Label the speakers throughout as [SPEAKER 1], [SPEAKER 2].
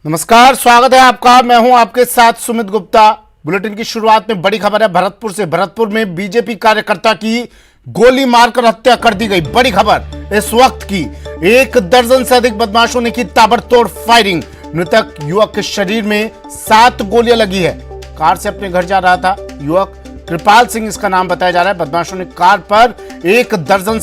[SPEAKER 1] नमस्कार, स्वागत है आपका। मैं हूं आपके साथ सुमित गुप्ता। बुलेटिन की शुरुआत में बड़ी खबर है भरतपुर से। भरतपुर में बीजेपी कार्यकर्ता की गोली मारकर हत्या कर दी गई। बड़ी खबर इस वक्त की। 1 दर्जन से अधिक बदमाशों ने की ताबड़तोड़ फायरिंग। मृतक युवक के शरीर में 7 गोलियां लगी है। कार से अपने घर जा रहा था युवक, कृपाल सिंह इसका नाम बताया जा रहा है। बदमाशों ने कार पर 1 दर्जन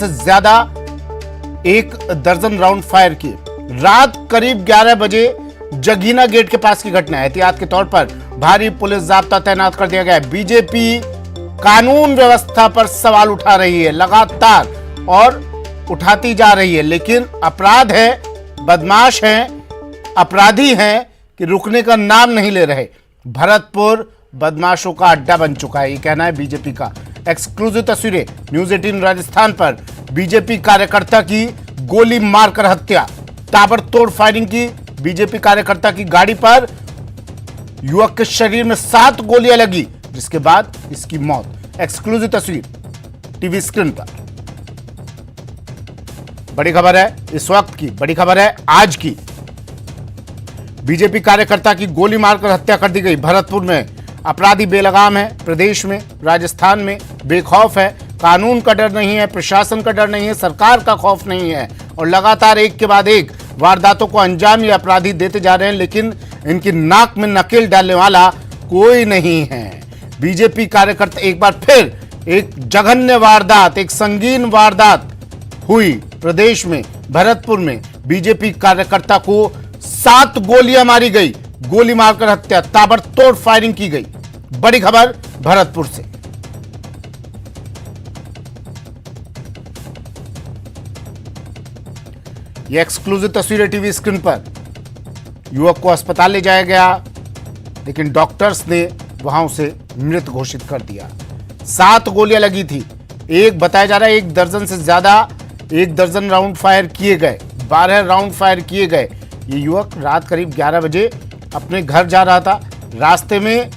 [SPEAKER 1] राउंड फायर किए। रात करीब 11 बजे जगीना गेट के पास की घटना है। एहतियात के तौर पर भारी पुलिस जाब्ता तैनात कर दिया गया है। बीजेपी कानून व्यवस्था पर सवाल उठा रही है लगातार और उठाती जा रही है, लेकिन अपराध है, बदमाश हैं, अपराधी हैं कि रुकने का नाम नहीं ले रहे। भरतपुर बदमाशों का अड्डा बन चुका है, ये कहना है बीजेपी का। एक्सक्लूसिव तस्वीरें न्यूज 18 राजस्थान पर। बीजेपी कार्यकर्ता की गोली मारकर हत्या, ताबड़तोड़ फायरिंग की। बीजेपी कार्यकर्ता की गाड़ी पर युवक के शरीर में 7 गोलियां लगी, जिसके बाद इसकी मौत। एक्सक्लूसिव तस्वीर टीवी स्क्रीन पर। बड़ी खबर है इस वक्त की, बड़ी खबर है आज की। बीजेपी कार्यकर्ता की गोली मारकर हत्या कर दी गई। भरतपुर में अपराधी बेलगाम है। प्रदेश में, राजस्थान में बेखौफ है। कानून का डर नहीं है, प्रशासन का डर नहीं है, सरकार का खौफ नहीं है, और लगातार एक के बाद एक वारदातों को अंजाम ये अपराधी देते जा रहे हैं, लेकिन इनकी नाक में नकेल डालने वाला कोई नहीं है। बीजेपी कार्यकर्ता, एक बार फिर एक जघन्य वारदात, एक संगीन वारदात हुई प्रदेश में। भरतपुर में बीजेपी कार्यकर्ता को 7 गोलियां मारी गई। गोली मारकर हत्या, ताबड़तोड़ फायरिंग की गई। बड़ी खबर भरतपुर से। ये एक्सक्लूसिव तस्वीरें टीवी स्क्रीन पर। युवक को अस्पताल ले जाया गया, लेकिन डॉक्टर्स ने वहां उसे मृत घोषित कर दिया। 7 गोलियां लगी थी। एक बताया जा रहा है 1 दर्जन से ज्यादा, 1 दर्जन राउंड फायर किए गए, 12 राउंड फायर किए गए। ये युवक रात करीब 11 बजे अपने घर जा रहा था। रास्ते में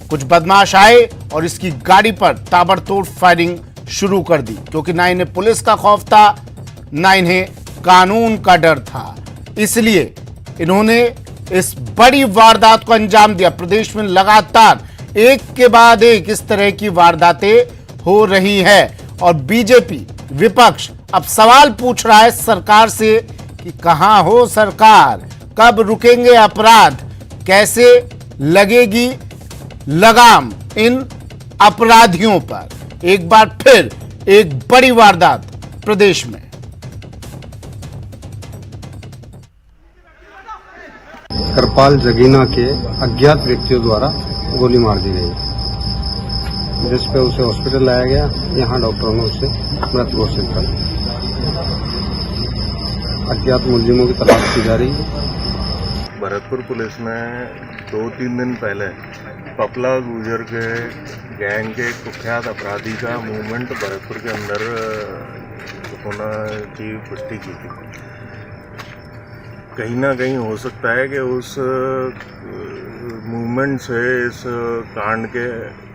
[SPEAKER 1] कुछ बदमाश आए और इसकी गाड़ी पर ताबड़तोड़ फायरिंग शुरू कर दी, क्योंकि ना इन्हें पुलिस का खौफ था, ना इन्हें कानून का डर था। इसलिए इन्होंने इस बड़ी वारदात को अंजाम दिया। प्रदेश में लगातार एक के बाद एक इस तरह की वारदातें हो रही है, और बीजेपी विपक्ष अब सवाल पूछ रहा है सरकार से कि कहां हो सरकार, कब रुकेंगे अपराध, कैसे लगेगी लगाम इन अपराधियों पर। एक बार फिर एक बड़ी वारदात प्रदेश में।
[SPEAKER 2] कृपाल जगीना के अज्ञात व्यक्तियों द्वारा गोली मार दी गई, जिस पे उसे हॉस्पिटल लाया गया। यहाँ डॉक्टरों ने उसे मृत घोषित कर दिया। अज्ञात मुलजिमों की तलाश की जा रही है।
[SPEAKER 3] भरतपुर पुलिस ने 2-3 दिन पहले पपला गुजर के गैंग के कुख्यात अपराधी का मूवमेंट भरतपुर के अंदर होना की पुष्टि की थी। कहीं ना कहीं हो सकता है कि उस मूवमेंट से इस कांड के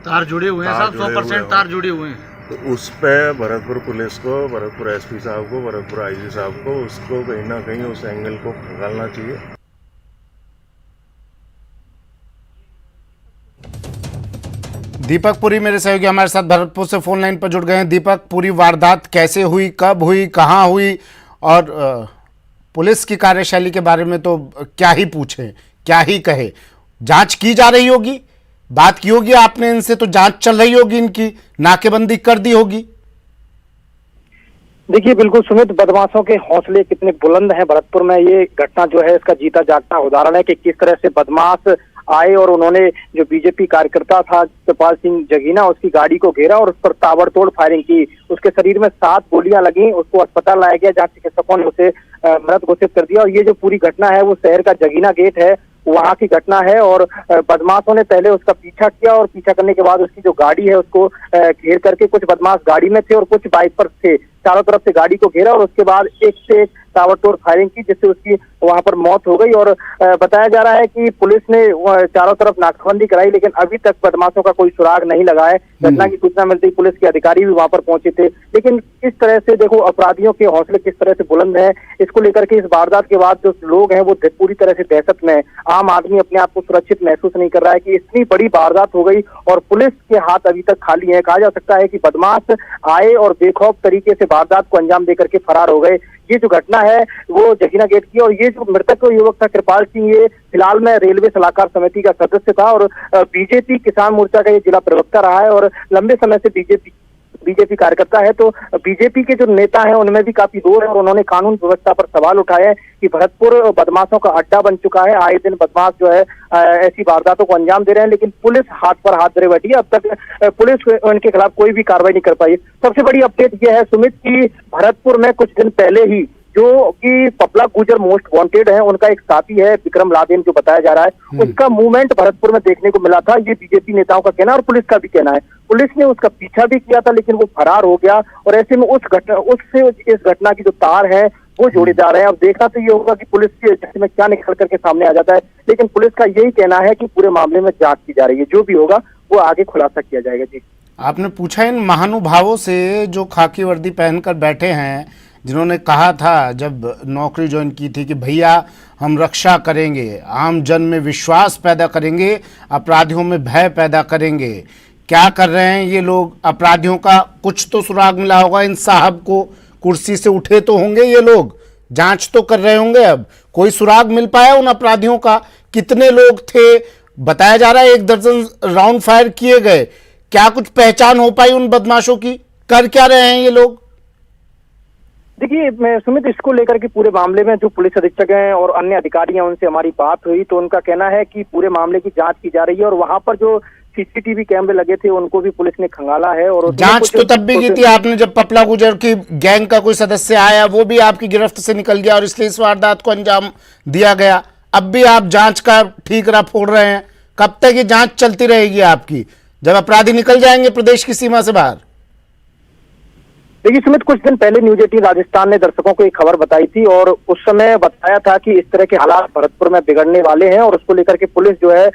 [SPEAKER 4] तार जुड़े हुए हैं साहब, 100% तार जुड़े हुए हैं।
[SPEAKER 3] तो उस पे भरतपुर पुलिस को, भरतपुर एसपी साहब को, भरतपुर आईजी साहब को उसको कहीं ना कहीं उस एंगल को खंगालना चाहिए।
[SPEAKER 1] दीपक पुरी मेरे सहयोगी हमारे साथ भरतपुर से फोन लाइन पर जुड़ गए हैं। दीपक, पूरी वारदात कैसे हुई, कब हुई, कहां हुई, और पुलिस की कार्यशैली के बारे में तो क्या ही पूछें, क्या ही कहे। जांच की जा रही होगी, बात की होगी आपने इनसे, तो जांच चल रही होगी, इनकी नाकेबंदी कर दी होगी।
[SPEAKER 5] देखिए, बिल्कुल सुमित, बदमाशों के हौसले कितने बुलंद हैं। भरतपुर में ये घटना जो है इसका जीता जागता उदाहरण है कि किस तरह से बदमाश आए और उन्होंने जो बीजेपी कार्यकर्ता था कृपाल सिंह जगीना, उसकी गाड़ी को घेरा और उस पर ताबड़तोड़ फायरिंग की। उसके शरीर में 7 गोलियां लगी। उसको अस्पताल लाया गया, जहां चिकित्सकों ने उसे मृत घोषित कर दिया। और ये जो पूरी घटना है वो शहर का जगीना गेट है, वहां की घटना है। और बदमाशों ने पहले उसका पीछा किया, और पीछा करने के बाद उसकी जो गाड़ी है उसको घेर करके, कुछ बदमाश गाड़ी में थे और कुछ बाइक पर थे, चारों तरफ से गाड़ी को घेरा और उसके बाद एक से एक ताबड़तोड़ फायरिंग की, जिससे उसकी वहां पर मौत हो गई। और बताया जा रहा है कि पुलिस ने चारों तरफ नाकाबंदी कराई, लेकिन अभी तक बदमाशों का कोई सुराग नहीं लगा है। घटना की सूचना मिलते ही पुलिस के अधिकारी भी वहां पर पहुंचे थे, लेकिन इस तरह से देखो अपराधियों के हौसले किस तरह से बुलंद है, इसको लेकर के इस वारदात के बाद जो लोग हैं वो पूरी तरह से दहशत में है। आम आदमी अपने आप को सुरक्षित महसूस नहीं कर रहा है कि इतनी बड़ी वारदात हो गई और पुलिस के हाथ अभी तक खाली है। कहा जा सकता है कि बदमाश आए और बेखौफ तरीके से वारदात को अंजाम देकर के फरार हो गए। ये जो घटना है वो जगीना गेट की, और ये जो मृतक युवक था कृपाल सिंह, ये फिलहाल में रेलवे सलाहकार समिति का सदस्य था और बीजेपी किसान मोर्चा का ये जिला प्रवक्ता रहा है और लंबे समय से बीजेपी कार्यकर्ता है। तो बीजेपी के जो नेता हैं उनमें भी काफी जोर है और उन्होंने कानून व्यवस्था पर सवाल उठाए हैं कि भरतपुर बदमाशों का अड्डा बन चुका है। आए दिन बदमाश जो है ऐसी वारदातों को अंजाम दे रहे हैं, लेकिन पुलिस हाथ पर हाथ धरे बैठी है। अब तक पुलिस उनके खिलाफ कोई भी कार्रवाई नहीं कर पाई। सबसे बड़ी अपडेट यह है सुमित की भरतपुर में कुछ दिन पहले ही जो कि पपला गुजर मोस्ट वांटेड है, उनका एक साथी है विक्रम लादेन जो बताया जा रहा है, उसका मूवमेंट भरतपुर में देखने को मिला था। ये बीजेपी नेताओं का कहना है और पुलिस का भी कहना है। पुलिस ने उसका पीछा भी किया था, लेकिन वो फरार हो गया और ऐसे में उससे इस घटना की जो तार है वो जोड़े जा रहे हैं। अब देखना तो ये होगा कि पुलिस के एजेंसी में क्या निकल करके सामने आ जाता है, लेकिन पुलिस का यही कहना है कि पूरे मामले में जांच की जा रही है, जो भी होगा वो आगे खुलासा किया जाएगा। जी,
[SPEAKER 1] आपने पूछा इन महानुभावों से जो खाकी वर्दी पहनकर बैठे हैं, जिन्होंने कहा था जब नौकरी ज्वाइन की थी कि भैया हम रक्षा करेंगे, आम जन में विश्वास पैदा करेंगे, अपराधियों में भय पैदा करेंगे, क्या कर रहे हैं ये लोग? अपराधियों का कुछ तो सुराग मिला होगा, इन साहब को कुर्सी से उठे तो होंगे ये लोग, जांच तो कर रहे होंगे। अब कोई सुराग मिल पाया उन अपराधियों का? कितने लोग थे? बताया जा रहा है 1 दर्जन राउंड फायर किए गए। क्या कुछ पहचान हो पाई उन बदमाशों की? कर क्या रहे हैं ये लोग?
[SPEAKER 5] देखिए मैं सुमित, इसको लेकर के पूरे मामले में जो पुलिस अधीक्षक हैं और अन्य अधिकारी हैं उनसे हमारी बात हुई, तो उनका कहना है कि पूरे मामले की जांच की जा रही है और वहां पर जो सीसीटीवी कैमरे लगे थे उनको भी पुलिस ने खंगाला है। और
[SPEAKER 1] जांच तो तब भी की थी आपने जब पपला गुजर की गैंग का कोई सदस्य आया, वो भी आपकी गिरफ्त से निकल गया और इसलिए इस वारदात को अंजाम दिया गया। अब भी आप जांच का ठीकरा फोड़ रहे हैं। कब तक ये जांच चलती रहेगी आपकी, जब अपराधी निकल जाएंगे प्रदेश की सीमा से बाहर?
[SPEAKER 5] देखिए सुमित, कुछ दिन पहले न्यूज 18 राजस्थान ने दर्शकों को एक खबर बताई थी और उस समय बताया था कि इस तरह के हालात भरतपुर में बिगड़ने वाले हैं और उसको लेकर के पुलिस जो है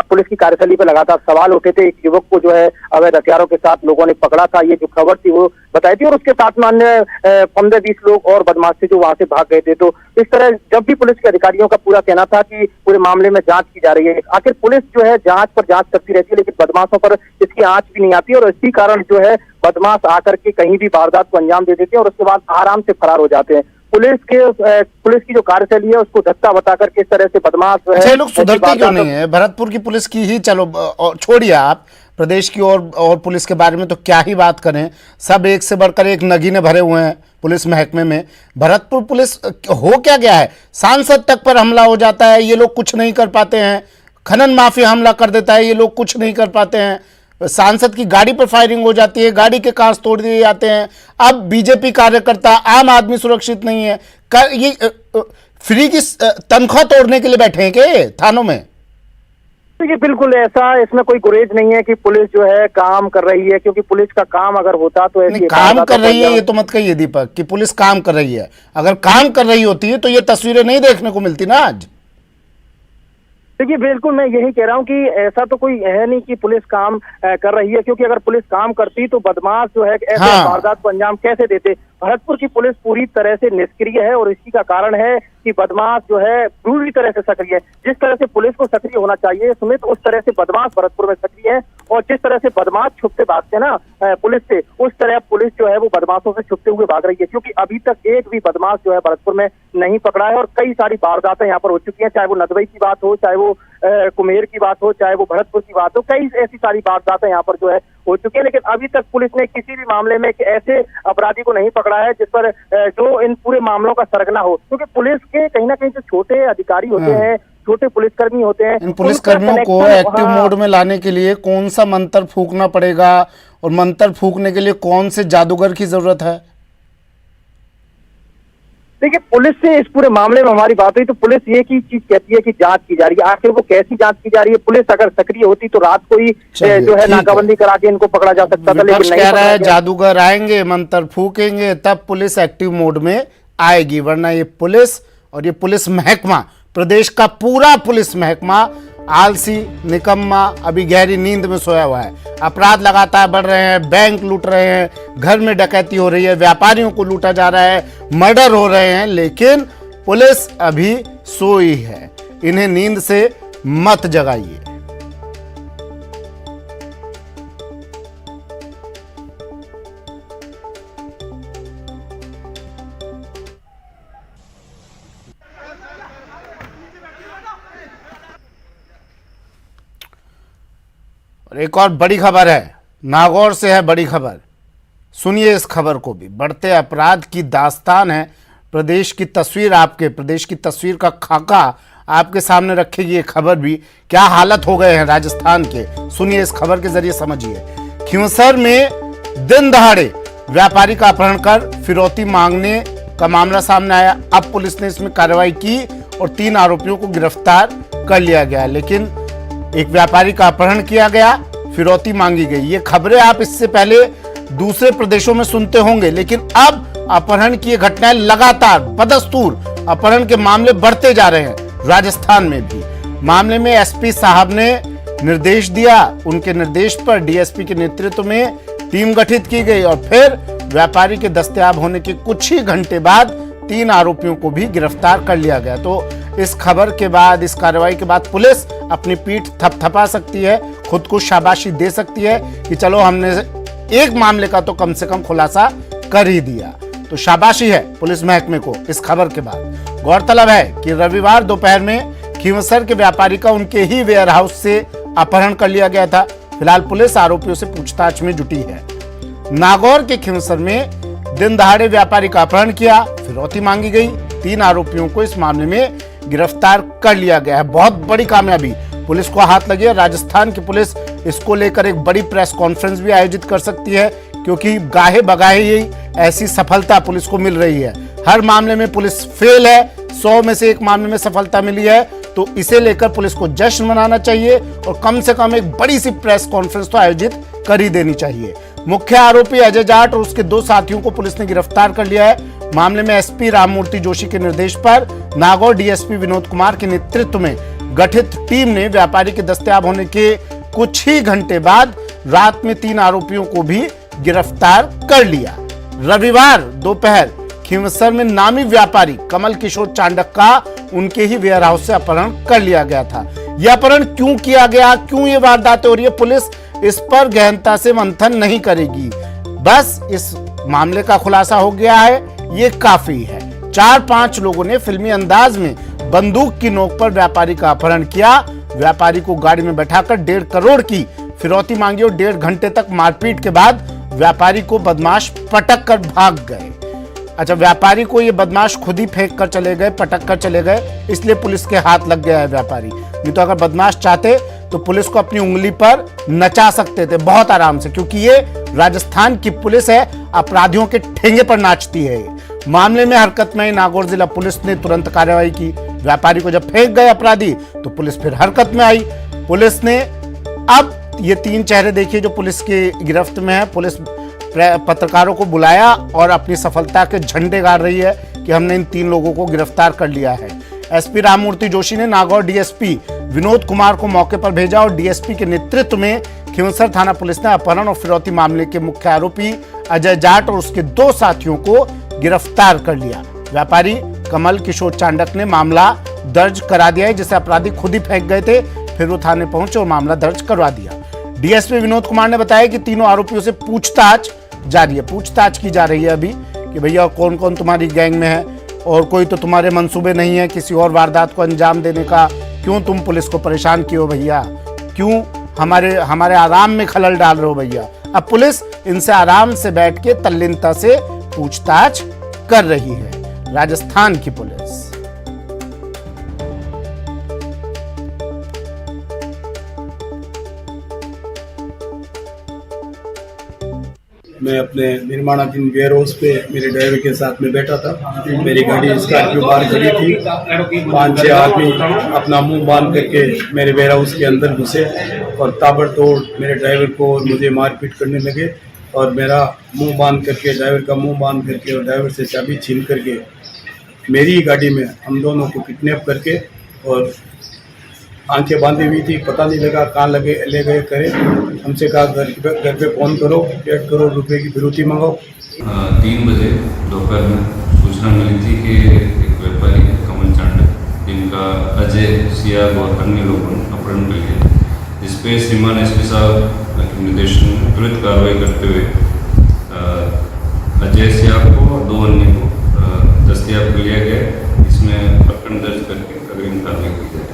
[SPEAKER 5] पुलिस की कार्यशैली पर लगातार सवाल उठे थे। एक युवक को जो है अवैध हथियारों के साथ लोगों ने पकड़ा था, ये जो खबर थी वो बताई थी और उसके साथ में अन्य 15-20 लोग और बदमाश थे जो वहां से भाग गए थे। तो इस तरह जब भी पुलिस के अधिकारियों का पूरा कहना था कि पूरे मामले में जांच की जा रही है। आखिर पुलिस जो है जांच पर जांच करती रहती है, लेकिन बदमाशों पर इसकी आंच भी नहीं आती और इसी कारण जो है बदमाश आकर के कहीं भी वारदात को अंजाम दे देते हैं और उसके बाद आराम से फरार हो जाते हैं। पुलिस की जो कार्यशैली है उसको धक्का बताकर किस तरह से बदमाश जो है,
[SPEAKER 1] लोग सुधरते क्यों नहीं है? भरतपुर की पुलिस की ही, चलो छोड़िए आप प्रदेश की और पुलिस के बारे में तो क्या ही बात करें, सब एक से बढ़कर एक नगीने भरे हुए हैं पुलिस महकमे में। भरतपुर पुलिस हो क्या गया है? सांसद तक पर हमला हो जाता है, ये लोग कुछ नहीं कर पाते हैं। खनन माफिया हमला कर देता है, ये लोग कुछ नहीं कर पाते हैं। सांसद की गाड़ी पर फायरिंग हो जाती है, गाड़ी के कांच तोड़ दिए जाते हैं। अब बीजेपी कार्यकर्ता, आम आदमी सुरक्षित नहीं है। ये फ्री की तनख्वाह तोड़ने के लिए बैठे हैं क्या थानों में?
[SPEAKER 5] देखिए बिल्कुल ऐसा, इसमें कोई गुरेज नहीं है कि पुलिस जो है काम कर रही है, क्योंकि पुलिस का काम अगर होता तो ऐसी
[SPEAKER 1] काम कर रही है ये तो मत कहिए दीपक कि पुलिस काम कर रही है। अगर काम कर रही होती है तो ये तस्वीरें नहीं देखने को मिलती ना आज।
[SPEAKER 5] देखिए बिल्कुल मैं यही कह रहा हूँ कि ऐसा तो कोई है नहीं कि पुलिस काम कर रही है, क्योंकि अगर पुलिस काम करती तो बदमाश जो है ऐसे वारदात को अंजाम कैसे देते। भरतपुर की पुलिस पूरी तरह से निष्क्रिय है और इसी का कारण है कि बदमाश जो है पूरी तरह से सक्रिय है। जिस तरह से पुलिस को सक्रिय होना चाहिए सुमित, उस तरह से बदमाश भरतपुर में सक्रिय है और जिस तरह से बदमाश छुपते भागते ना पुलिस से, उस तरह पुलिस जो है वो बदमाशों से छुपते हुए भाग रही है, क्योंकि अभी तक एक भी बदमाश जो है भरतपुर में नहीं पकड़ा है और कई सारी वारदातें यहाँ पर हो चुकी हैं, चाहे वो नदवई की बात हो, चाहे वो कुमेर की बात हो, चाहे वो भरतपुर की बात हो, कई ऐसी सारी वारदातें यहाँ पर जो है हो चुकी है। लेकिन अभी तक पुलिस ने किसी भी मामले में ऐसे अपराधी को नहीं पकड़ा है जिस पर जो इन पूरे मामलों का सरगना हो, क्योंकि पुलिस के कहीं ना कहीं जो छोटे अधिकारी होते हैं, छोटे पुलिसकर्मी होते हैं,
[SPEAKER 1] इन पुलिसकर्मियों को एक्टिव मोड में लाने के लिए कौन सा मंत्र फूकना पड़ेगा और मंत्र फूकने के लिए कौन से जादूगर की जरूरत है?
[SPEAKER 5] देखिए पुलिस से इस पूरे मामले में हमारी बात हुई तो पुलिस एक ही चीज कहती है कि जांच की जा रही है। आखिर वो कैसी जांच की जा रही है? पुलिस अगर सक्रिय होती तो रात को ही जो है नाकाबंदी करा के इनको पकड़ा जा सकता था, लेकिन नहीं।
[SPEAKER 1] कह रहा है जादूगर आएंगे, मंत्र फूकेंगे, तब पुलिस एक्टिव मोड में आएगी, वरना ये पुलिस और ये पुलिस महकमा, प्रदेश का पूरा पुलिस महकमा आलसी, निकम्मा, अभी गहरी नींद में सोया हुआ है। अपराध लगातार बढ़ रहे हैं, बैंक लूट रहे हैं, घर में डकैती हो रही है, व्यापारियों को लूटा जा रहा है, मर्डर हो रहे हैं, लेकिन पुलिस अभी सोई है। इन्हें नींद से मत जगाइए। और एक और बड़ी खबर है, नागौर से है बड़ी खबर। सुनिए इस खबर को भी। बढ़ते अपराध की दास्तान है, प्रदेश की तस्वीर, आपके प्रदेश की तस्वीर का खाका आपके सामने रखेगी ये खबर भी। क्या हालत हो गए हैं राजस्थान के, सुनिए इस खबर के जरिए समझिए। खींवसर में दिन दहाड़े व्यापारी का अपहरण कर फिरौती मांगने का मामला सामने आया। अब पुलिस ने इसमें कार्रवाई की और 3 आरोपियों को गिरफ्तार कर लिया गया। लेकिन एक व्यापारी का अपहरण किया गया, फिरौती मांगी गई। ये खबरें आप इससे पहले दूसरे प्रदेशों में सुनते होंगे, लेकिन अब अपहरण की घटनाएं लगातार बदस्तूर अपहरण के मामले बढ़ते जा रहे हैं राजस्थान में भी। मामले में एसपी साहब ने निर्देश दिया, उनके निर्देश पर डीएसपी के नेतृत्व में टीम गठित की गई और फिर व्यापारी के दस्तयाब होने के कुछ ही घंटे बाद 3 आरोपियों को भी गिरफ्तार कर लिया गया। तो इस खबर के बाद, इस कार्रवाई के बाद पुलिस अपनी पीठ थपथपा सकती है, खुद को शाबाशी दे सकती है कि चलो हमने एक मामले का तो कम से कम खुलासा कर ही दिया। तो शाबाशी है पुलिस महकमे को इस खबर के बाद। गौरतलब है कि रविवार दोपहर में खींवसर के व्यापारी का उनके ही वेयर हाउस से अपहरण कर लिया गया था। फिलहाल पुलिस आरोपियों से पूछताछ में जुटी है। नागौर के खींवसर में दिन दहाड़े व्यापारी का अपहरण किया, फिरौती मांगी गई। 3 आरोपियों को इस मामले में गिरफ्तार कर लिया गया है। बहुत बड़ी कामयाबी पुलिस को हाथ लगी है। राजस्थान की पुलिस इसको लेकर एक बड़ी प्रेस कॉन्फ्रेंस भी आयोजित कर सकती है, क्योंकि गाहे बगाहे ही ऐसी सफलता पुलिस को मिल रही है। हर मामले में पुलिस फेल है, 100 में से 1 मामले में सफलता मिली है। तो इसे लेकर पुलिस को जश्न मनाना चाहिए और कम से कम एक बड़ी सी प्रेस कॉन्फ्रेंस तो आयोजित कर ही देनी चाहिए। मुख्य आरोपी अजय जाट और उसके 2 साथियों को पुलिस ने गिरफ्तार कर लिया है। मामले में एसपी राममूर्ति जोशी के निर्देश पर नागौर डीएसपी विनोद कुमार के नेतृत्व में गठित टीम ने व्यापारी के दस्तयाब होने के कुछ ही घंटे बाद रात में 3 आरोपियों को भी गिरफ्तार कर लिया। रविवार दोपहर खींवसर में नामी व्यापारी कमल किशोर चांडक का उनके ही वेयर हाउस से अपहरण कर लिया गया था। यह अपहरण क्यों किया गया, क्यों ये वारदातें हो रही है, पुलिस इस पर गहनता से मंथन नहीं करेगी। बस इस मामले का खुलासा हो गया है, ये काफी है। 4-5 लोगों ने फिल्मी अंदाज में बंदूक की नोक पर व्यापारी का अपहरण किया। व्यापारी को गाड़ी में बैठाकर 1.5 करोड़ की फिरौती मांगी और 1.5 घंटे तक मारपीट के बाद व्यापारी को बदमाश पटक कर भाग गए। अच्छा, व्यापारी को ये बदमाश खुद ही फेंक कर चले गए, पटक कर चले गए, इसलिए पुलिस के हाथ लग गया है व्यापारी। नहीं तो अगर बदमाश चाहते तो पुलिस को अपनी उंगली पर नचा सकते थे बहुत आराम से, क्योंकि ये राजस्थान की पुलिस है, अपराधियों के ठेंगे पर नाचती है। मामले में हरकत में नागौर जिला पुलिस ने तुरंत कार्रवाई की। व्यापारी को जब फेंक गए अपराधी तो पुलिस फिर हरकत में आई। पुलिस ने अब ये 3 चेहरे देखिए जो पुलिस की गिरफ्त में है। पुलिस पत्रकारों को बुलाया और अपनी सफलता के झंडे गाड़ रही है कि हमने इन 3 लोगों को गिरफ्तार कर लिया है। एसपी राममूर्ति जोशी ने नागौर डीएसपी विनोद कुमार को मौके पर भेजा और डीएसपी के नेतृत्व में खींवसर थाना पुलिस ने अपहरण और फिरौती मामले के मुख्य आरोपी अजय जाट और उसके 2 साथियों को गिरफ्तार कर लिया। व्यापारी कमल किशोर चांडक ने मामला दर्ज करा दिया है, जिसे अपराधी खुद ही फेंक गए थे, फिर वो थाने पहुंचे और मामला दर्ज करवा दिया। डीएसपी विनोद कुमार ने बताया कि तीनों आरोपियों से पूछताछ जारी है, पूछताछ की जा रही है अभी कि भैया कौन कौन तुम्हारी गैंग में है और कोई तो तुम्हारे मंसूबे नहीं है किसी और वारदात को अंजाम देने का, क्यों तुम पुलिस को परेशान किए हो भैया, क्यों हमारे आराम में खलल डाल रहे हो भैया। अब पुलिस इनसे आराम से बैठ के तल्लीनता से पूछताछ कर रही है राजस्थान की पुलिस।
[SPEAKER 6] मैं अपने निर्माणाधीन वेयर हाउस पे मेरे ड्राइवर के साथ में बैठा था। मेरी गाड़ी स्कॉर्पियो बाहर खड़ी थी। 5-6 आदमी अपना मुंह बांध करके मेरे वेयर हाउस के अंदर घुसे और ताबड़तोड़ मेरे ड्राइवर को और मुझे मारपीट करने लगे और मेरा मुंह बांध करके, ड्राइवर का मुंह बांध करके और ड्राइवर से चाबी छीन करके मेरी ही गाड़ी में हम दोनों को किडनैप करके और आंखें बांधी हुई थी, पता नहीं लगा कहाँ ले गए करे। हमसे कहा घर पे फ़ोन करो, 1.5 करोड़ रुपए की फिरौती मंगाओ।
[SPEAKER 7] 3 बजे दोपहर में सूचना मिली थी कि एक व्यापारी है कमल चांडा, जिनका अजय सियाग और अन्य लोगों ने अपहरण कर लिया, जिस पे श्रीमान एसपी साहब के निर्देशन में त्वरित कार्रवाई करते हुए अजय सियाग को और 2 अन्य को दस्तयाब कर लिया गया। इसमें प्रकरण दर्ज करके अग्रिम कार्रवाई की जाए।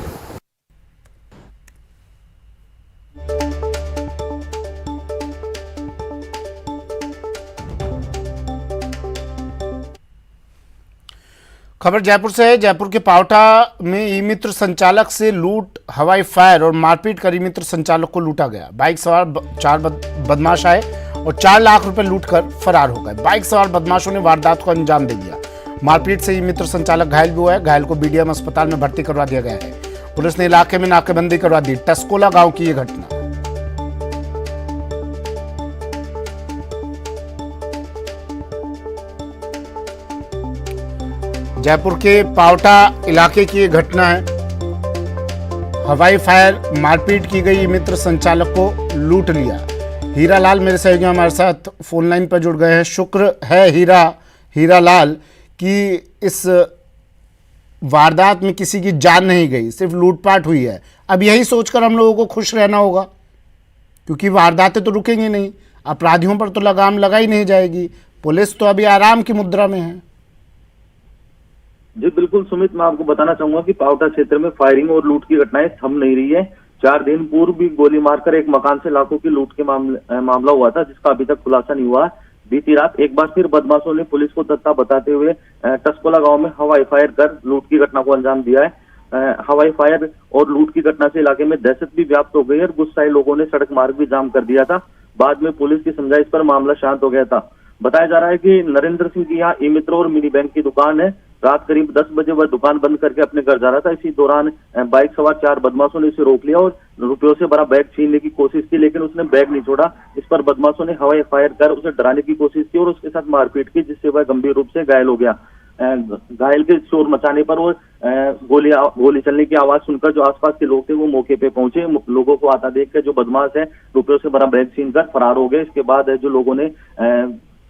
[SPEAKER 1] खबर जयपुर से है। जयपुर के पावटा में ई मित्र संचालक से लूट, हवाई फायर और मारपीट कर ई मित्र संचालक को लूटा गया। बाइक सवार 4 बदमाश आए और 4 लाख रुपए लूटकर फरार हो गए। बाइक सवार बदमाशों ने वारदात को अंजाम दे दिया। मारपीट से ई मित्र संचालक घायल भी हुआ है। घायल को बीडीएम अस्पताल में भर्ती करवा दिया गया है। पुलिस ने इलाके में नाकेबंदी करवा दी। टस्कोला गांव की यह घटना। जयपुर के पावटा इलाके की ये घटना है। हवाई फायर मारपीट की गई, मित्र संचालक को लूट लिया। हीरा लाल मेरे सहयोगी हमारे साथ फोन लाइन पर जुड़ गए हैं। शुक्र है हीरा लाल कि इस वारदात में किसी की जान नहीं गई, सिर्फ लूटपाट हुई है। अब यही सोचकर हम लोगों को खुश रहना होगा, क्योंकि वारदातें तो रुकेंगी नहीं, अपराधियों पर तो लगाम लगाई नहीं जाएगी। पुलिस तो अभी आराम की मुद्रा में है।
[SPEAKER 8] जी बिल्कुल सुमित, मैं आपको बताना चाहूंगा कि पावटा क्षेत्र में फायरिंग और लूट की घटनाएं थम नहीं रही है। 4 दिन पूर्व भी गोली मारकर एक मकान से लाखों की लूट के मामला हुआ था, जिसका अभी तक खुलासा नहीं हुआ। बीती रात एक बार फिर बदमाशों ने पुलिस को तत्ता बताते हुए टस्कोला गांव में हवाई फायर कर लूट की घटना को अंजाम दिया है। हवाई फायर और लूट की घटना से इलाके में दहशत भी व्याप्त हो गई और गुस्साए लोगों ने सड़क मार्ग भी जाम कर दिया था। बाद में पुलिस की समझाइश पर मामला शांत हो गया था। बताया जा रहा है कि नरेंद्र सिंह की यहाँ ई मित्र और मिनी बैंक की दुकान है। रात करीब 10 बजे वह दुकान बंद करके अपने घर जा रहा था। इसी दौरान बाइक सवार 4 बदमाशों ने उसे रोक लिया और रुपयों से भरा बैग छीनने की कोशिश की, लेकिन उसने बैग नहीं छोड़ा। इस पर बदमाशों ने हवाई फायर कर उसे डराने की कोशिश की और उसके साथ मारपीट की, जिससे वह गंभीर रूप से घायल हो गया। घायल के शोर मचाने पर वो गोली चलने की आवाज सुनकर जो आसपास के लोग थे वो मौके पे पहुंचे। लोगों को आता देखकर जो बदमाश है रुपयों से भरा बैग छीनकर फरार हो गए। इसके बाद जो लोगों ने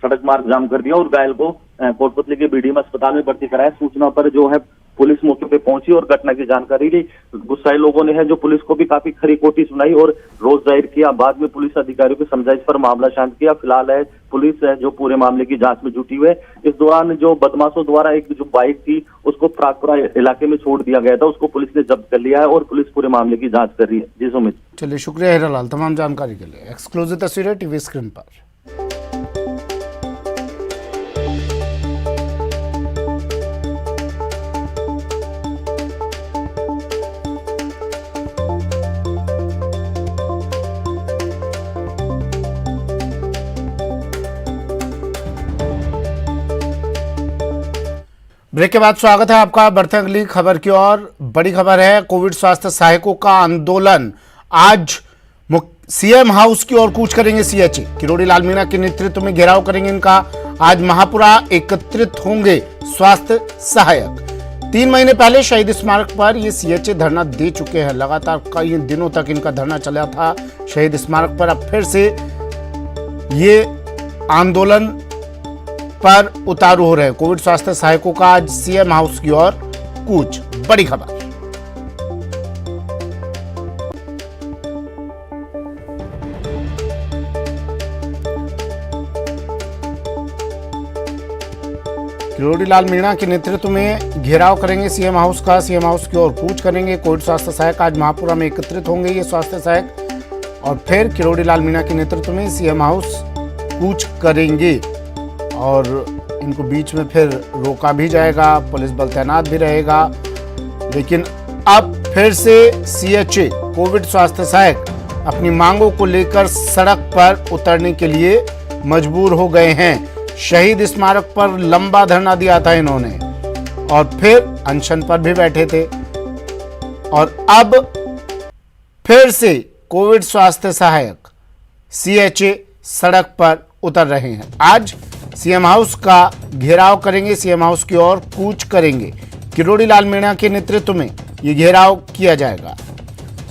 [SPEAKER 8] सड़क मार्ग जाम कर दिया और घायल को कोटपुतली के बीडीएम अस्पताल में भर्ती कराया। सूचना पर जो है पुलिस मौके पे पहुंची और घटना की जानकारी ली। गुस्साए लोगों ने है जो पुलिस को भी काफी खरी खोटी सुनाई और रोष जाहिर किया। बाद में पुलिस अधिकारियों की समझाइश पर मामला शांत किया। फिलहाल है पुलिस है जो पूरे मामले की जांच में जुटी हुई है। इस दौरान जो बदमाशों द्वारा एक जो बाइक थी उसको प्रागपुरा इलाके में छोड़ दिया गया था, उसको पुलिस ने जब्त कर लिया है और पुलिस पूरे मामले की जाँच कर रही है। जी सुमित।
[SPEAKER 1] चलिए, शुक्रिया हीरा लाल तमाम जानकारी के लिए। एक्सक्लूसिव तस्वीरें टीवी स्क्रीन पर। ब्रेक के बाद स्वागत है आपका। बढ़ते अगली खबर की ओर। बड़ी खबर है, कोविड स्वास्थ्य सहायकों का आंदोलन। आज सीएम हाउस की ओर कूच करेंगे सीएचए। किरोड़ी लाल मीणा के नेतृत्व में घेराव करेंगे इनका। आज महापुरा एकत्रित होंगे स्वास्थ्य सहायक। 3 महीने पहले शहीद स्मारक पर ये सीएचए धरना दे चुके हैं। लगातार कई दिनों तक इनका धरना चला था शहीद स्मारक पर। अब फिर से ये आंदोलन पर उतारू हो रहे हैं। कोविड स्वास्थ्य सहायकों का आज सीएम हाउस की ओर कूच। बड़ी खबर। किरोड़ी लाल मीणा के नेतृत्व में घेराव करेंगे सीएम हाउस का। सीएम हाउस की ओर कूच करेंगे कोविड स्वास्थ्य सहायक। आज महापुरा में एकत्रित होंगे ये स्वास्थ्य सहायक और फिर किरोड़ी लाल मीणा के नेतृत्व में सीएम हाउस कूच करेंगे और इनको बीच में फिर रोका भी जाएगा, पुलिस बल तैनात भी रहेगा। लेकिन अब फिर से सीएचए कोविड स्वास्थ्य सहायक अपनी मांगों को लेकर सड़क पर उतरने के लिए मजबूर हो गए हैं। शहीद स्मारक पर लंबा धरना दिया था इन्होंने और फिर अनशन पर भी बैठे थे और अब फिर से कोविड स्वास्थ्य सहायक सीएचए सड़क पर उतर रहे हैं। आज सीएम हाउस का घेराव करेंगे, सीएम हाउस की ओर कूच करेंगे। किरोड़ी लाल मीणा के नेतृत्व में ये घेराव किया जाएगा।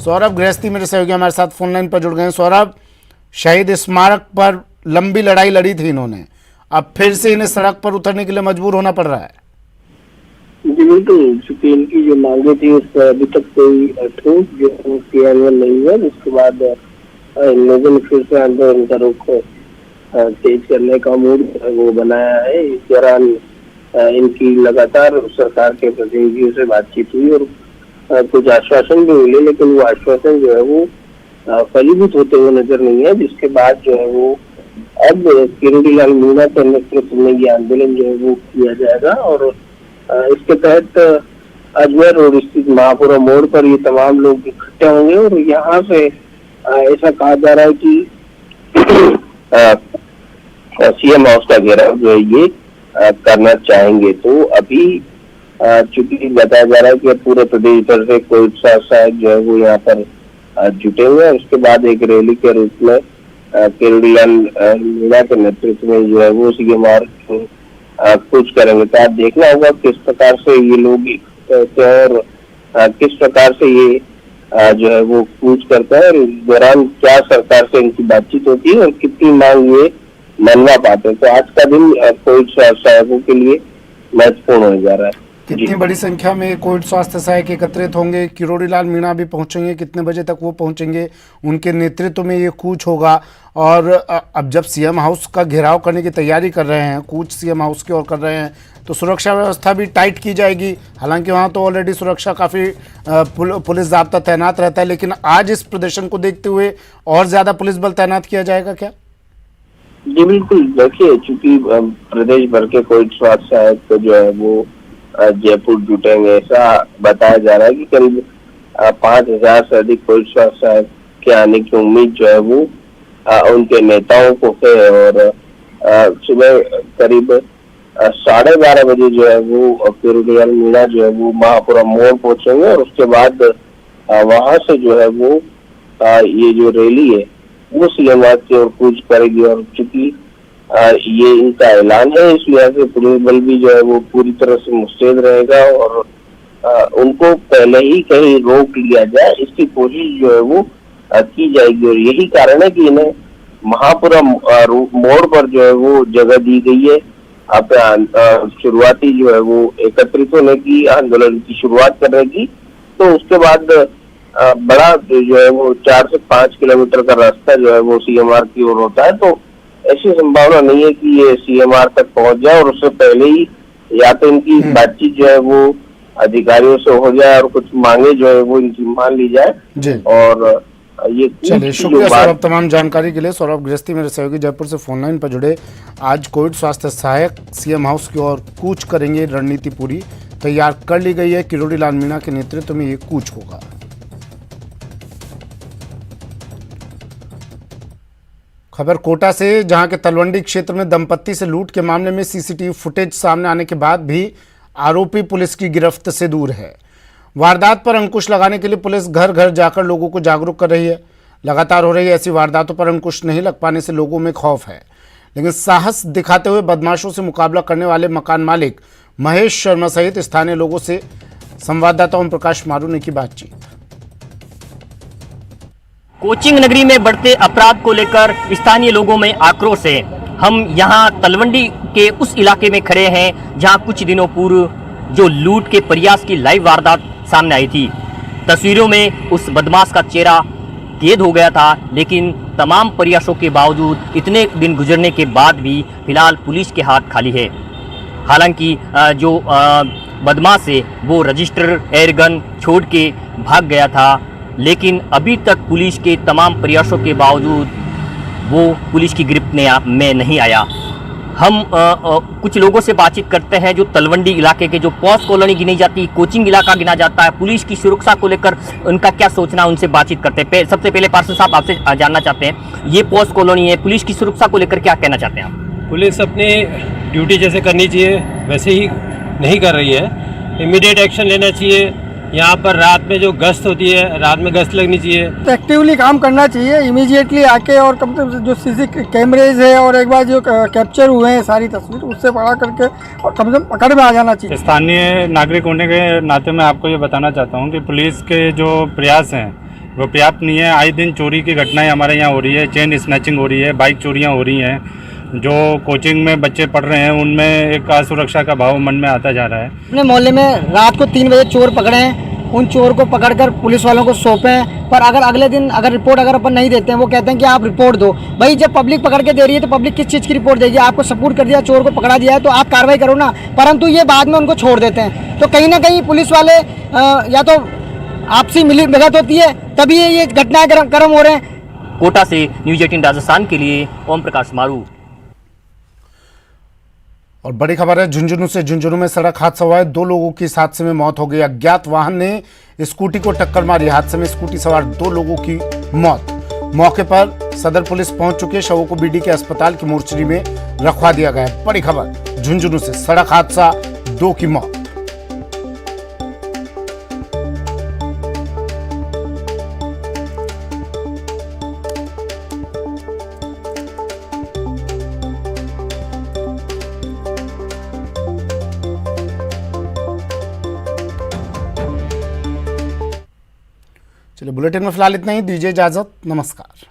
[SPEAKER 1] सौरभ गृहस्थी मेरे सहयोगी हमारे साथ फोन लाइन पर जुड़ गए हैं। सौरभ, शहीद स्मारक पर लंबी लड़ाई लड़ी थी इन्होंने, अब फिर से इन्हें सड़क पर उतरने के लिए मजबूर होना पड़ रहा है।
[SPEAKER 9] जी बिल्कुल, चूंकि इनकी जो मांगे थी उस पर अभी तक कोई ठोस जो क्रियान्वयन नहीं हुआ, जिसके बाद इन लोगों ने फिर से आंदोलन का रुख तेज करने का मूड वो बनाया है। इस दौरान इनकी लगातार सरकार के प्रतिनिधियों से बातचीत हुई और कुछ आश्वासन भी मिले, लेकिन वो आश्वासन जो है वो फलीभूत होते हुए नजर नहीं है, जिसके बाद जो है वो अब किरोड़ी लाल मीणा के नेतृत्व में ये आंदोलन जो है वो किया जाएगा। और इसके तहत अजमेर रोड स्थित महापुरा मोड़ पर ये तमाम लोग इकट्ठे होंगे और यहाँ से ऐसा कहा जा रहा है कि सीएम हाउस का घेराव जो है ये करना चाहेंगे। तो अभी चूंकि बताया जा रहा है कि पूरे प्रदेश भर से कोई सहायक जो है वो यहाँ पर जुटे हुए हैं। उसके बाद एक रैली के रूप में किरोड़ी लाल मीणा के नेतृत्व में जो है वो सीएम मार्ग कुछ करेंगे। तो आप देखना होगा किस प्रकार से ये लोग और किस प्रकार से ये जो है वो कूच करता है और इस दौरान क्या सरकार से इनकी बातचीत होती है और कितनी मांग ये मनवा पाते हैं। तो आज का दिन कोविड सहायकों के लिए महत्वपूर्ण होने जा रहा है।
[SPEAKER 1] कितनी बड़ी संख्या में कोविड स्वास्थ्य सहायक एकत्रित होंगे? किरोड़ी लाल मीणा भी पहुंचेंगे, कितने बजे तक वो पहुंचेंगे? उनके नेतृत्व में ये कूच होगा। और अब जब सीएम हाउस का घेराव करने की तैयारी कर रहे हैं, कूच सीएम हाउस की ओर कर रहे हैं, तो सुरक्षा व्यवस्था भी टाइट की जाएगी। हालांकि वहाँ तो ऑलरेडी सुरक्षा काफ़ी पुलिस जाब्ता तैनात रहता है, लेकिन आज इस प्रदर्शन को देखते हुए और ज़्यादा पुलिस बल तैनात किया जाएगा क्या?
[SPEAKER 9] जी बिल्कुल, देखिए चूंकि प्रदेश भर के कोविड स्वास्थ्य सहायक तो जो है वो जयपुर जुटेंगे, ऐसा बताया जा रहा है कि करीब 5,000 से अधिक कोविड स्वास्थ्य सहायक के आने की उम्मीद जो है वो उनके नेताओं को है। और सुबह करीब 12:30 बजे जो है वो किरोड़ी लाल मीणा जो है वो महापुरा मोड़ पहुंचेंगे और उसके बाद वहां से जो है वो ये जो रैली है वो सीएम की ओर कूच करेगी। और चूंकि ये इनका ऐलान है, इस लिहाज से पुलिस बल भी जो है वो पूरी तरह से मुस्तैद रहेगा और उनको पहले ही कहीं रोक लिया जाए इसकी कोशिश जो है वो की जाएगी। और यही कारण है कि इन्हें महापुरा मोड़ पर जो है वो जगह दी गई है। अब शुरुआती जो है वो एकत्रित होने की, आंदोलन की शुरुआत करने की, तो उसके बाद बड़ा जो है वो 4 से 5 किलोमीटर का रास्ता जो है वो सीएमआर की ओर होता है। तो ऐसी संभावना नहीं है कि ये सीएमआर तक पहुंच जाए और उससे पहले ही या तो इनकी बातचीत जो है वो अधिकारियों से हो जाए और कुछ मांगे जो है वो इनकी मान ली जाए। और ये
[SPEAKER 1] चलिए, शुक्रिया सौरभ तमाम जानकारी के लिए। सौरभ गृहस्थी मेरे सहयोगी जयपुर से फोन लाइन पर जुड़े। आज कोविड स्वास्थ्य सहायक सीएम हाउस की ओर कूच करेंगे, रणनीति पूरी तैयार कर ली गई है। किरोड़ी लाल मीणा के नेतृत्व में ये कूच होगा। खबर कोटा से, जहां के तलवंडी क्षेत्र में दंपत्ति से लूट के मामले में सीसीटीवी फुटेज सामने आने के बाद भी आरोपी पुलिस की गिरफ्त से दूर है। वारदात पर अंकुश लगाने के लिए पुलिस घर घर जाकर लोगों को जागरूक कर रही है। लगातार हो रही ऐसी वारदातों पर अंकुश नहीं लग पाने से लोगों में खौफ है, लेकिन साहस दिखाते हुए बदमाशों से मुकाबला करने वाले मकान मालिक महेश शर्मा सहित स्थानीय लोगों से संवाददाता ओम प्रकाश मारू ने की बातचीत।
[SPEAKER 10] कोचिंग नगरी में बढ़ते अपराध को लेकर स्थानीय लोगों में आक्रोश है। हम यहां तलवंडी के उस इलाके में खड़े हैं जहां कुछ दिनों पूर्व जो लूट के प्रयास की लाइव वारदात सामने आई थी। तस्वीरों में उस बदमाश का चेहरा कैद हो गया था, लेकिन तमाम प्रयासों के बावजूद इतने दिन गुजरने के बाद भी फिलहाल पुलिस के हाथ खाली है। हालांकि जो बदमाश है वो रजिस्टर एयरगन छोड़ के भाग गया था, लेकिन अभी तक पुलिस के तमाम प्रयासों के बावजूद वो पुलिस की गिरफ्त में नहीं आया। हम कुछ लोगों से बातचीत करते हैं जो तलवंडी इलाके के, जो पॉस कॉलोनी गिनी जाती, कोचिंग इलाका गिना जाता है, पुलिस की सुरक्षा को लेकर उनका क्या सोचना, उनसे बातचीत करते हैं। सबसे पहले पार्षद साहब आपसे जानना चाहते हैं, ये पॉस कॉलोनी है, पुलिस की सुरक्षा को लेकर क्या कहना चाहते हैं आप?
[SPEAKER 11] पुलिस अपनी ड्यूटी जैसे करनी चाहिए वैसे ही नहीं कर रही है। इमीडिएट एक्शन लेना चाहिए। यहाँ पर रात में जो गश्त होती है, रात में गश्त लगनी चाहिए।
[SPEAKER 12] तो एक्टिवली काम करना चाहिए, इमीडिएटली आके और कम से कम जो सीसी कैमरेज है और एक बार जो कैप्चर हुए हैं सारी तस्वीर उससे पढ़ा करके और कम से कम पकड़ में आ जाना चाहिए।
[SPEAKER 11] स्थानीय नागरिक होने के नाते मैं आपको ये बताना चाहता हूँ कि पुलिस के जो प्रयास हैं वो पर्याप्त नहीं है। आए दिन चोरी की घटनाएं हमारे यहाँ हो रही है, चेन स्नैचिंग हो रही है, बाइक चोरियाँ हो रही हैं। जो कोचिंग में बच्चे पढ़ रहे हैं उनमें एक असुरक्षा का भाव मन में आता जा रहा है।
[SPEAKER 12] अपने मोहल्ले में रात को 3 बजे चोर पकड़े हैं, उन चोर को पकड़कर पुलिस वालों को सौंपे हैं, पर अगर अगले दिन अगर रिपोर्ट अगर अपन नहीं देते हैं, वो कहते हैं कि आप रिपोर्ट दो। भाई जब पब्लिक पकड़ के दे रही है तो पब्लिक किस चीज़ की रिपोर्ट देगी? आपको सपोर्ट कर दिया, चोर को पकड़ा दिया है तो आप कार्रवाई करो ना, परंतु ये बाद में उनको छोड़ देते हैं। तो कहीं ना कहीं पुलिस वाले या तो आपसी मिली भगत होती है तभी ये घटनाएं गर्म हो रहे हैं।
[SPEAKER 10] कोटा से न्यूज 18 राजस्थान के लिए ओम प्रकाश मारू।
[SPEAKER 1] और बड़ी खबर है झुंझुनू से। झुंझुनू में सड़क हादसा हुआ है, 2 लोगों की इस हादसे में मौत हो गई। अज्ञात वाहन ने स्कूटी को टक्कर मारी, हादसे में स्कूटी सवार 2 लोगों की मौत। मौके पर सदर पुलिस पहुंच चुकी है, शवों को बीडी के अस्पताल की मोर्चरी में रखवा दिया गया है। बड़ी खबर झुंझुनू से, सड़क हादसा, 2 की मौत। चलिए बुलेटिन में फिलहाल इतना ही, दीजिए इजाजत, नमस्कार।